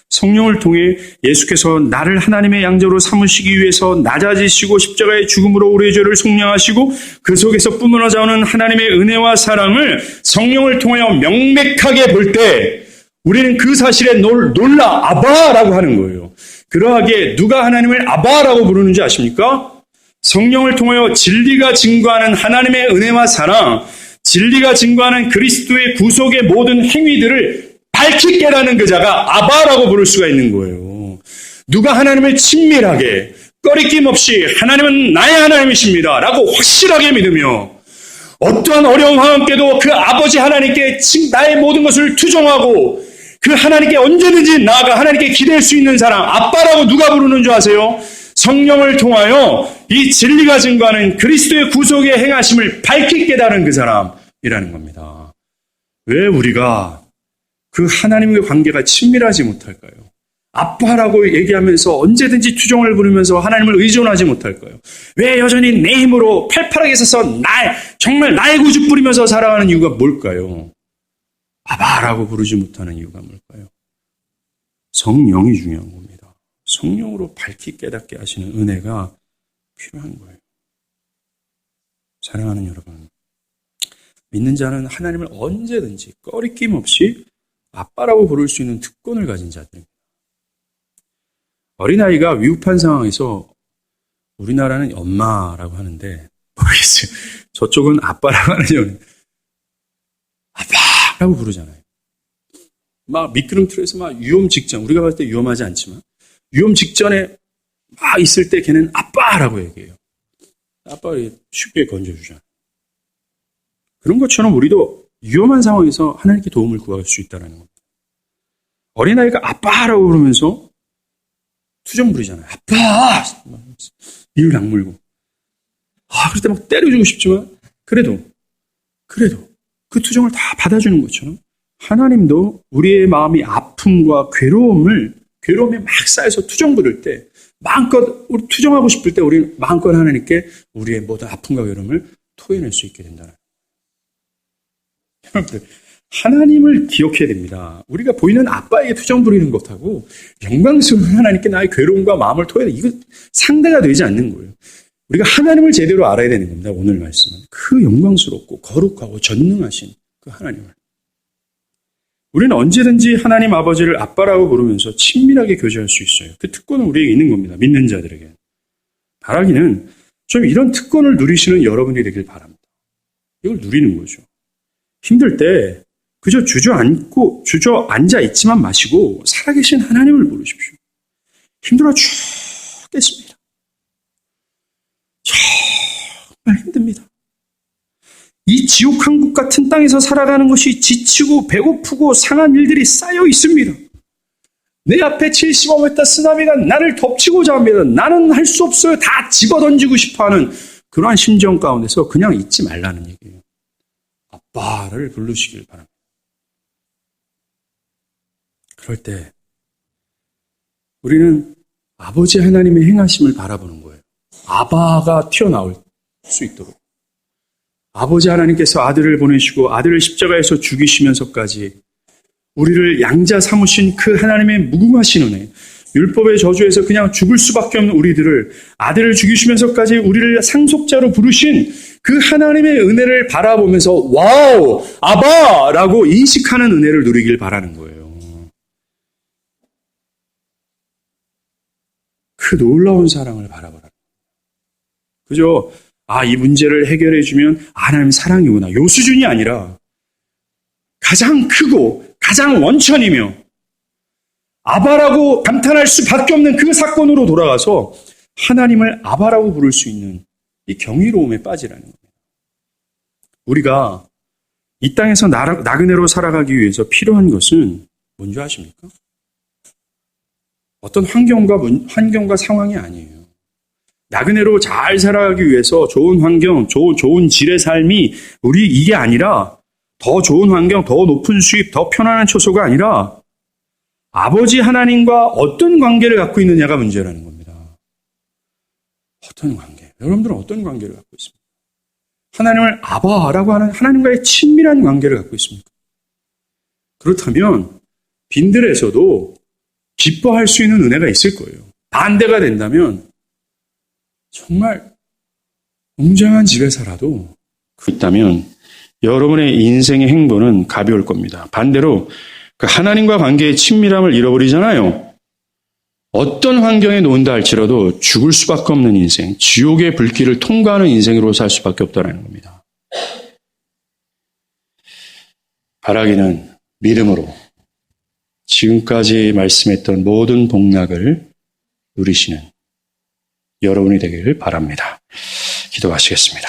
성령을 통해 예수께서 나를 하나님의 양자로 삼으시기 위해서 낮아지시고 십자가의 죽음으로 우리의 죄를 속량하시고 그 속에서 뿜어나오는 하나님의 은혜와 사랑을 성령을 통하여 명백하게 볼 때 우리는 그 사실에 놀라 아바라고 하는 거예요. 그러하게 누가 하나님을 아바라고 부르는지 아십니까? 성령을 통하여 진리가 증거하는 하나님의 은혜와 사랑, 진리가 증거하는 그리스도의 구속의 모든 행위들을 밝히 깨닫는 그 자가 아바라고 부를 수가 있는 거예요. 누가 하나님을 친밀하게 꺼리낌 없이 하나님은 나의 하나님이십니다 라고 확실하게 믿으며 어떠한 어려운 상황에도 그 아버지 하나님께 나의 모든 것을 투정하고 그 하나님께 언제든지 나아가 하나님께 기댈 수 있는 사람, 아빠라고 누가 부르는 줄 아세요? 성령을 통하여 이 진리가 증거하는 그리스도의 구속의 행하심을 밝히 깨달은 그 사람이라는 겁니다. 왜 우리가 그 하나님의 관계가 친밀하지 못할까요? 아빠라고 얘기하면서 언제든지 투정을 부르면서 하나님을 의존하지 못할까요? 왜 여전히 내 힘으로 팔팔하게 서서 정말 나의 고집 부리면서 살아가는 이유가 뭘까요? 아바라고 부르지 못하는 이유가 뭘까요? 성령이 중요한 겁니다. 성령으로 밝히 깨닫게 하시는 은혜가 필요한 거예요. 사랑하는 여러분, 믿는 자는 하나님을 언제든지 꺼리낌 없이 아빠라고 부를 수 있는 특권을 가진 자들입니다. 어린아이가 위급한 상황에서 우리나라는 엄마라고 하는데 모르겠어요. 저쪽은 아빠라고 하는 아빠라고 부르잖아요. 막 미끄럼틀에서 막 위험 직전, 우리가 봤을 때 위험하지 않지만 위험 직전에 막 있을 때 걔는 아빠라고 얘기해요. 아빠가 쉽게 건져주잖아요. 그런 것처럼 우리도 위험한 상황에서 하나님께 도움을 구할 수 있다는 겁니다. 어린아이가 아빠라고 부르면서 투정 부리잖아요. 아빠! 이를 악물고. 그럴 때 막 때려주고 싶지만 그래도 그 투정을 다 받아주는 것처럼 하나님도 우리의 마음이 아픔과 괴로움에 막 쌓여서 투정 부릴 때 마음껏 우리 투정하고 싶을 때 우리 마음껏 하나님께 우리의 모든 아픔과 괴로움을 토해낼 수 있게 된다는 거예요. 여러분들, 하나님을 기억해야 됩니다. 우리가 보이는 아빠에게 투정 부리는 것하고 영광스러운 하나님께 나의 괴로움과 마음을 토해야 돼. 이거 상대가 되지 않는 거예요. 우리가 하나님을 제대로 알아야 되는 겁니다. 오늘 말씀은. 그 영광스럽고 거룩하고 전능하신 그 하나님을. 우리는 언제든지 하나님 아버지를 아빠라고 부르면서 친밀하게 교제할 수 있어요. 그 특권은 우리에게 있는 겁니다. 믿는 자들에게. 바라기는 좀 이런 특권을 누리시는 여러분이 되길 바랍니다. 이걸 누리는 거죠. 힘들 때 그저 주저앉아 있지만 마시고 살아계신 하나님을 부르십시오. 힘들어 죽겠습니다. 정말 힘듭니다. 이 지옥 한국 같은 땅에서 살아가는 것이 지치고 배고프고 상한 일들이 쌓여 있습니다. 내 앞에 75m 쓰나미가 나를 덮치고자 합니다. 나는 할 수 없어요. 다 집어던지고 싶어하는 그러한 심정 가운데서 그냥 잊지 말라는 얘기예요. 아빠를 부르시길 바랍니다. 그럴 때 우리는 아버지 하나님의 행하심을 바라보는 거예요. 아바가 튀어나올 수 있도록. 아버지 하나님께서 아들을 보내시고 아들을 십자가에서 죽이시면서까지 우리를 양자 삼으신 그 하나님의 무궁하신 은혜, 율법의 저주에서 그냥 죽을 수밖에 없는 우리들을 아들을 죽이시면서까지 우리를 상속자로 부르신 그 하나님의 은혜를 바라보면서 와우, 아바라고 인식하는 은혜를 누리길 바라는 거예요. 그 놀라운 사랑을 바라보라. 그죠? 이 문제를 해결해주면 하나님 사랑이구나. 요 수준이 아니라 가장 크고 가장 원천이며 아바라고 감탄할 수밖에 없는 그 사건으로 돌아가서 하나님을 아바라고 부를 수 있는 이 경이로움에 빠지라는 겁니다. 우리가 이 땅에서 나그네로 살아가기 위해서 필요한 것은 뭔지 아십니까? 어떤 환경과 상황이 아니에요. 나그네로 잘 살아가기 위해서 좋은 환경, 좋은 질의 삶이 우리 이게 아니라 더 좋은 환경, 더 높은 수입, 더 편안한 처소가 아니라 아버지 하나님과 어떤 관계를 갖고 있느냐가 문제라는 겁니다. 어떤 관계? 여러분들은 어떤 관계를 갖고 있습니까? 하나님을 아바라고 하는 하나님과의 친밀한 관계를 갖고 있습니까? 그렇다면 빈들에서도 기뻐할 수 있는 은혜가 있을 거예요. 반대가 된다면 정말 웅장한 집에 살아도 있다면 여러분의 인생의 행보는 가벼울 겁니다. 반대로 그 하나님과 관계의 친밀함을 잃어버리잖아요. 어떤 환경에 놓은다 할지라도 죽을 수밖에 없는 인생, 지옥의 불길을 통과하는 인생으로 살 수밖에 없다는 겁니다. 바라기는 믿음으로 지금까지 말씀했던 모든 복락을 누리시는 여러분이 되기를 바랍니다. 기도하시겠습니다.